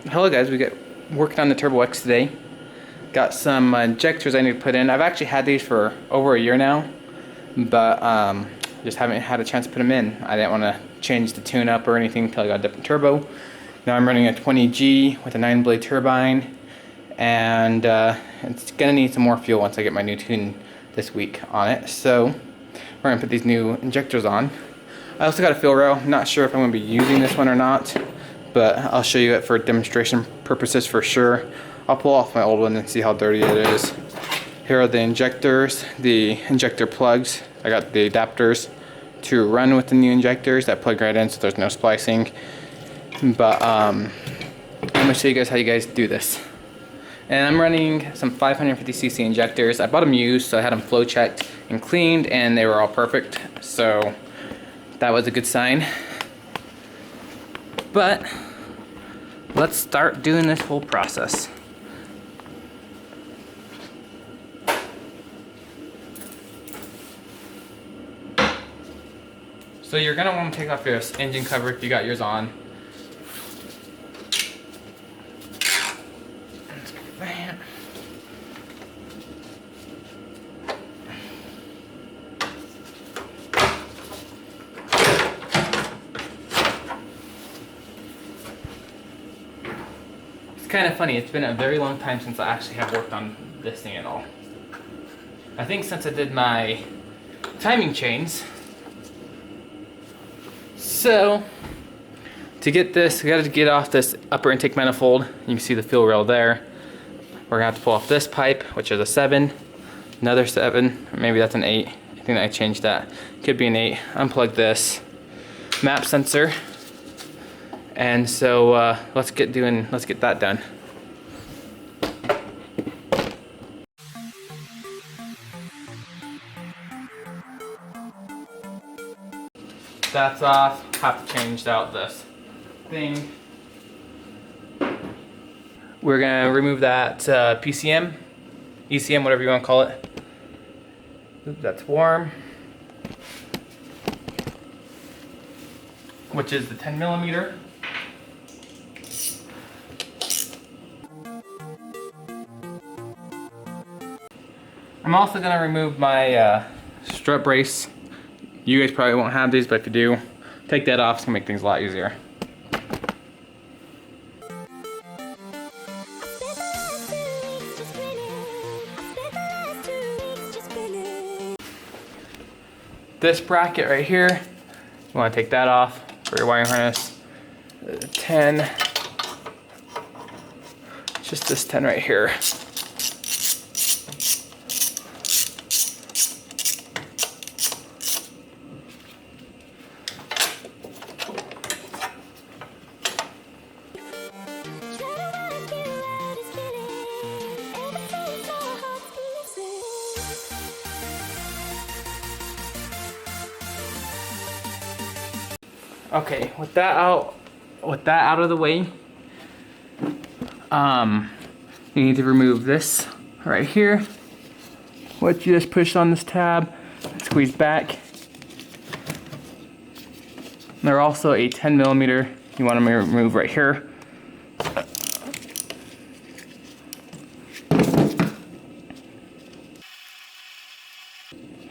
Hello guys, we get working on the Turbo X today. Got some injectors I need to put in. I've actually had these for over a year now, but just haven't had a chance to put them in. I didn't want to change the tune up or anything until I got a different turbo. Now I'm running a 20G with a 9-blade turbine, and it's gonna need some more fuel once I get my new tune this week on it. So we're gonna put these new injectors on. I also got a fuel rail. I'm not sure if I'm gonna be using this one or not, but I'll show you it for demonstration purposes for sure. I'll pull off my old one and see how dirty it is. Here are the injectors, the injector plugs. I got the adapters to run with the new injectors that plug right in, so there's no splicing. But I'm gonna show you guys how you guys do this. And I'm running some 550cc injectors. I bought them used, so I had them flow checked and cleaned, and they were all perfect. So that was a good sign. But let's start doing this whole process. So you're gonna want to take off your engine cover if you got yours on. Kind of funny, it's been a very long time since I actually have worked on this thing at all. I think since I did my timing chains. So to get this, I got to get off this upper intake manifold. You can see the fuel rail there. We're gonna have to pull off this pipe, which is a 7, another 7, or maybe that's an 8. I think I changed that. Could be an 8. Unplug this map sensor. And so let's get that done. That's off. Have to change out this thing. We're gonna remove that PCM, ECM, whatever you want to call it. Oops, that's warm. Which is the 10mm. I'm also going to remove my strut brace. You guys probably won't have these, but if you do, take that off. It's going to make things a lot easier. This bracket right here, you want to take that off for your wiring harness. 10, just this 10 right here. Okay, with that out of the way, you need to remove this right here, which you just push on this tab, squeeze back. And there's also a 10mm you want to remove right here.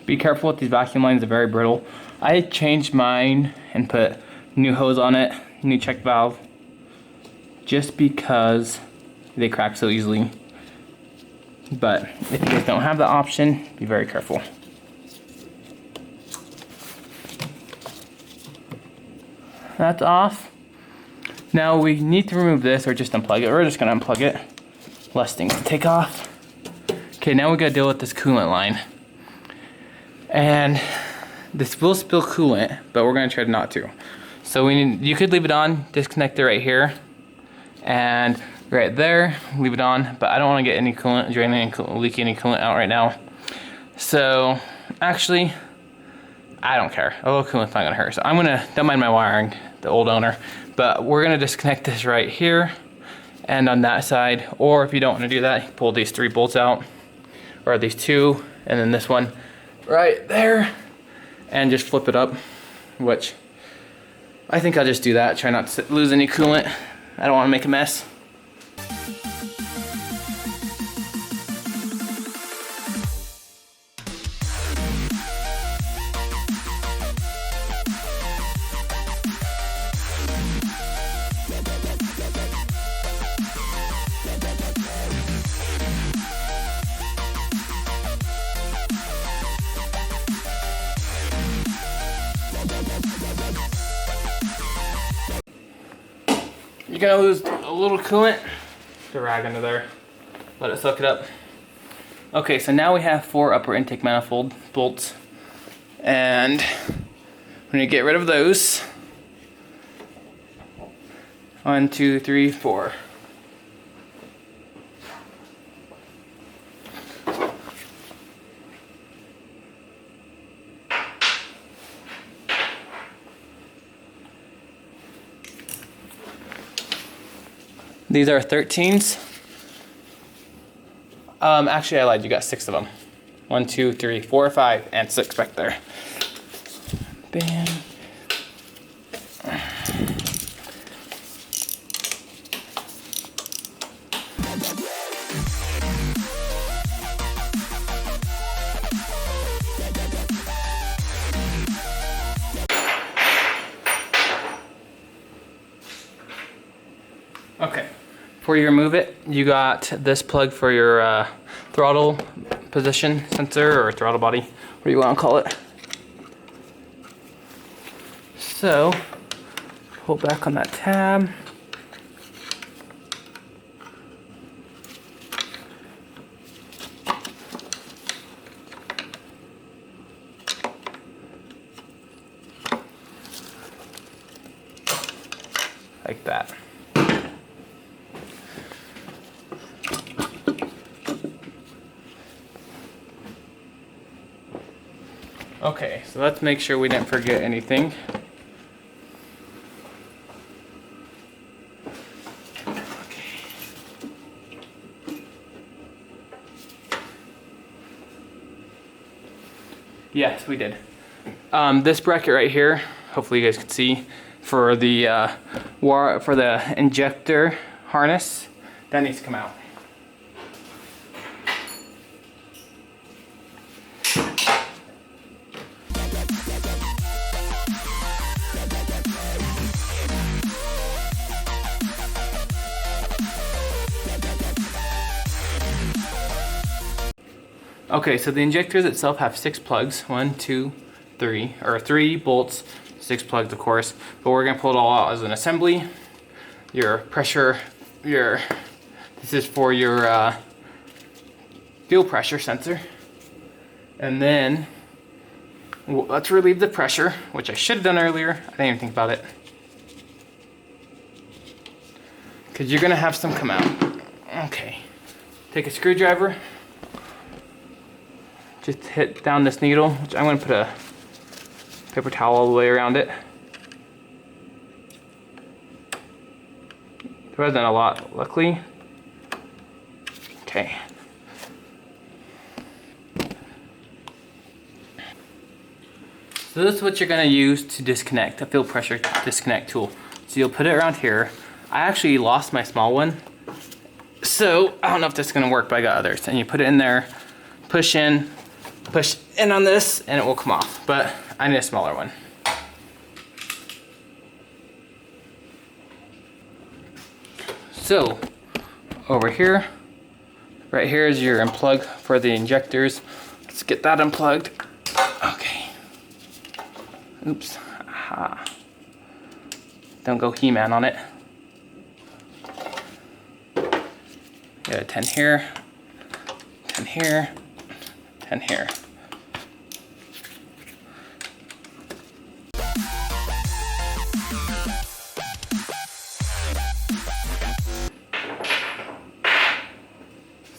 Be careful with these vacuum lines, they're very brittle. I changed mine and put new hose on it, new check valve, just because they crack so easily. But if you guys don't have the option, be very careful. That's off. Now we need to remove this or just unplug it. We're just gonna unplug it. Less things to take off. Okay, now we gotta deal with this coolant line. And this will spill coolant, but we're gonna try not to. So you could leave it on, disconnect it right here, and right there, leave it on, but I don't wanna get any coolant, drain any coolant, leak any coolant out right now. So actually, I don't care. A little coolant's not gonna hurt. So don't mind my wiring, the old owner, but we're gonna disconnect this right here and on that side, or if you don't wanna do that, you pull these 3 bolts out, or these 2, and then this one right there, and just flip it up, which I think I'll just do that. Try not to lose any coolant. I don't want to make a mess. You're gonna lose a little coolant. The rag under there. Let it soak it up. Okay, so now we have 4 upper intake manifold bolts. And we're gonna get rid of those. 1, 2, 3, 4. These are 13s. Actually, I lied. You got 6 of them. 1, 2, 3, 4, 5, and 6 back there. Bam. Okay. Before you remove it, you got this plug for your throttle position sensor or throttle body, whatever you want to call it. So, pull back on that tab. Like that. Okay, so let's make sure we didn't forget anything. Yes, we did. This bracket right here, hopefully you guys can see, for the injector harness, that needs to come out. Okay, so the injectors itself have 6 plugs. 1, 2, 3, or 3 bolts, 6 plugs of course. But we're gonna pull it all out as an assembly. Your pressure, this is for your fuel pressure sensor. And then, let's relieve the pressure, which I should have done earlier. I didn't even think about it. Because you're gonna have some come out. Okay, take a screwdriver. Just hit down this needle, which I'm going to put a paper towel all the way around it. There wasn't a lot, luckily. Okay. So this is what you're going to use to disconnect, a fuel pressure disconnect tool. So you'll put it around here. I actually lost my small one, so I don't know if this is going to work, but I got others. And you put it in there, push in on this, and it will come off. But I need a smaller one. So over here, right here is your unplug for the injectors. Let's get that unplugged. Okay. Oops. Aha. Don't go He-Man on it. Got a 10 here, 10 here, 10 here.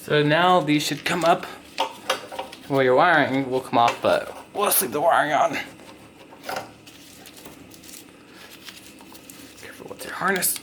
So now these should come up. Well, your wiring will come off, but let's leave the wiring on. Careful with your harness.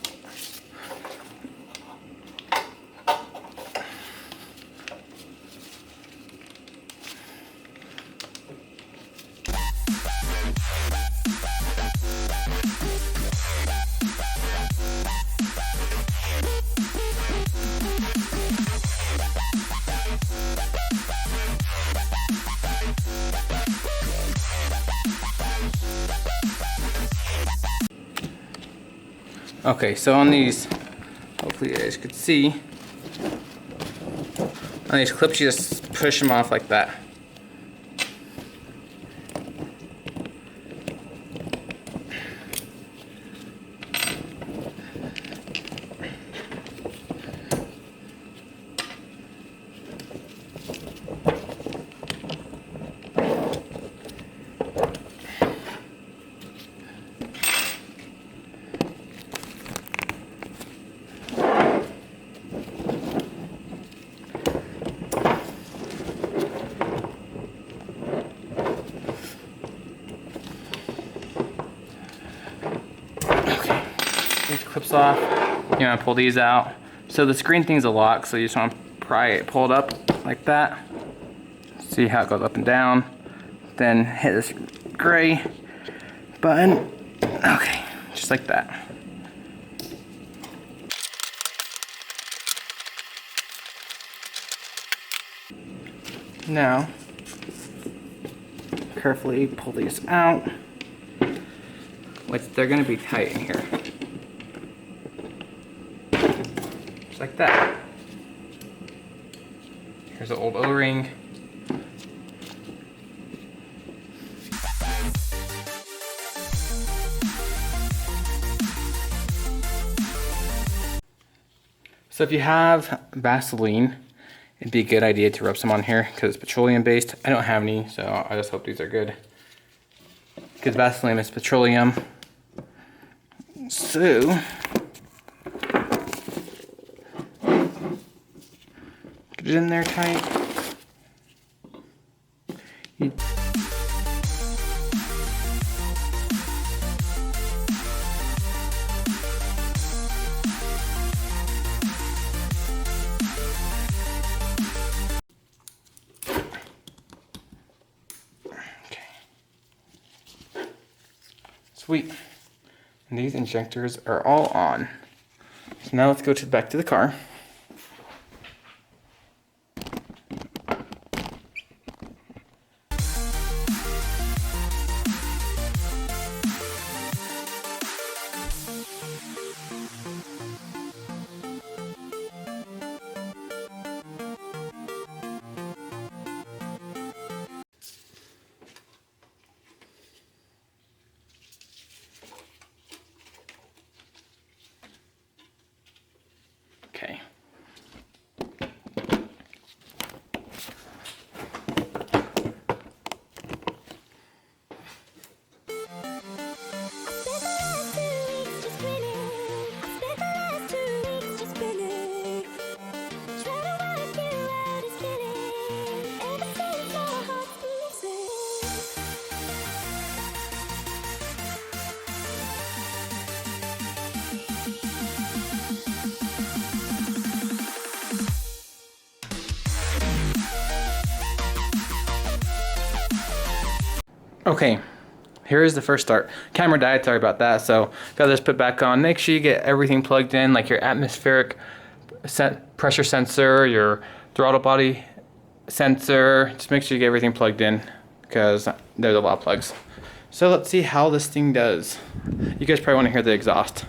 Okay, so on these, hopefully you guys could see, on these clips you just push them off like that. clips off. You want to pull these out. So the screen thing's a lock, so you just want to pry it, pull it up like that. See how it goes up and down. Then hit this gray button. Okay, just like that. Now, carefully pull these out, which they're going to be tight in here. Just like that. Here's an old O-ring. So if you have Vaseline, it'd be a good idea to rub some on here because it's petroleum based. I don't have any, so I just hope these are good. Because Vaseline is petroleum. So, get it in there tight. Sweet. And these injectors are all on. So now let's go back to the car. Okay. Okay, here is the first start. Camera died, sorry about that, so got this put back on. Make sure you get everything plugged in, like your atmospheric pressure sensor, your throttle body sensor. Just make sure you get everything plugged in because there's a lot of plugs. So let's see how this thing does. You guys probably want to hear the exhaust.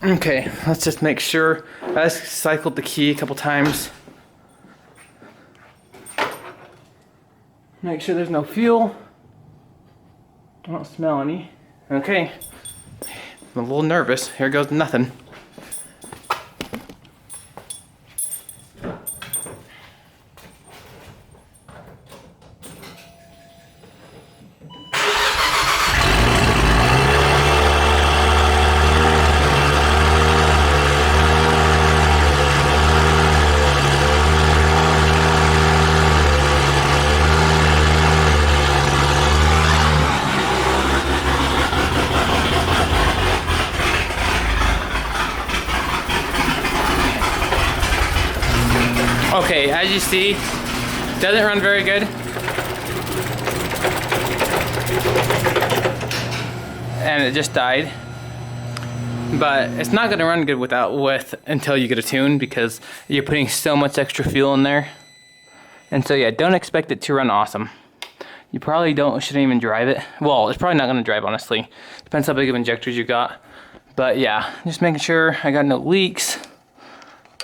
Okay, let's just make sure. I just cycled the key a couple times. Make sure there's no fuel. Don't smell any. Okay, I'm a little nervous. Here goes nothing. Okay, as you see, doesn't run very good. And it just died. But it's not gonna run good until you get a tune because you're putting so much extra fuel in there. And so yeah, don't expect it to run awesome. You probably shouldn't even drive it. Well, it's probably not gonna drive, honestly. Depends how big of injectors you got. But yeah, just making sure I got no leaks.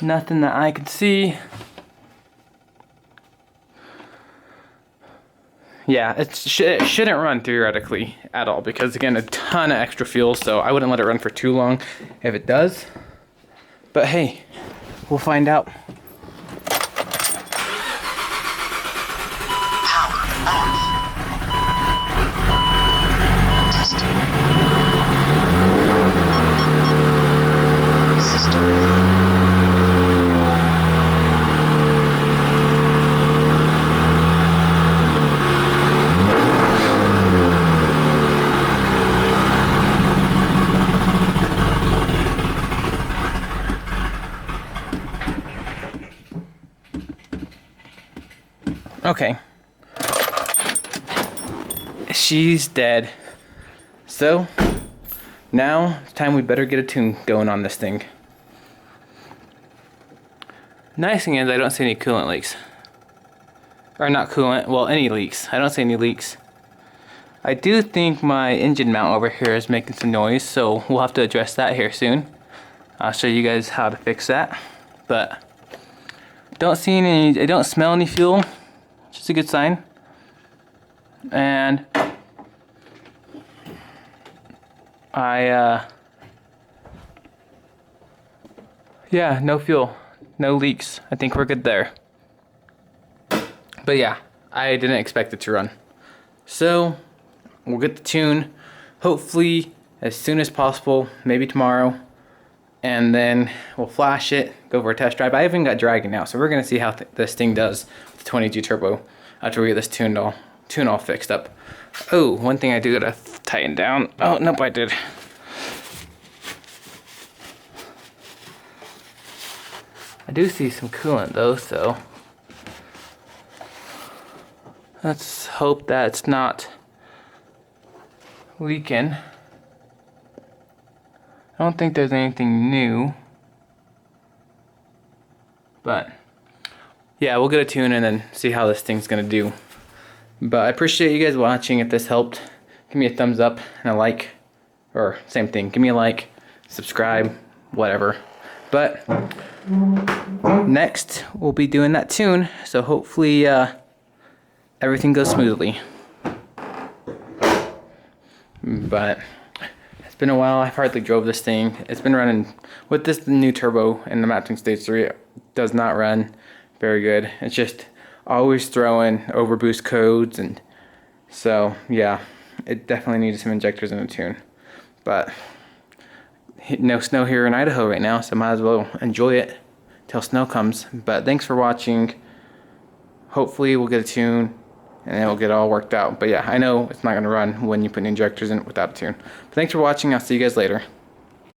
Nothing that I can see. Yeah, it shouldn't run theoretically at all because, again, a ton of extra fuel, so I wouldn't let it run for too long if it does. But hey, we'll find out. Okay. She's dead. So, now it's time we better get a tune going on this thing. Nice thing is I don't see any coolant leaks. Or not coolant, well, any leaks. I don't see any leaks. I do think my engine mount over here is making some noise, so we'll have to address that here soon. I'll show you guys how to fix that. But don't see any, I don't smell any fuel, which is a good sign. And yeah, no fuel, no leaks. I think we're good there. But yeah, I didn't expect it to run. So we'll get the tune, hopefully as soon as possible, maybe tomorrow. And then we'll flash it, go for a test drive. I even got Dragon now, so we're gonna see how this thing does with the 22 turbo after we get this tune all fixed up. Oh, one thing I do gotta tighten down. Oh, nope, I did. I do see some coolant though, so let's hope that it's not leaking. I don't think there's anything new, but yeah, we'll get a tune and then see how this thing's gonna do. But I appreciate you guys watching. If this helped, give me a thumbs up and a like, or same thing, give me a like, subscribe, whatever. But next we'll be doing that tune, so hopefully everything goes smoothly. But it's been a while. I've hardly drove this thing. It's been running with this new turbo in the mounting stage 3. It does not run very good. It's just always throwing overboost codes, and so yeah, it definitely needs some injectors in a tune. But no snow here in Idaho right now, so might as well enjoy it till snow comes. But thanks for watching. Hopefully we'll get a tune and then we'll get it all worked out. But yeah, I know it's not going to run when you put injectors in it without a tune. But thanks for watching. I'll see you guys later.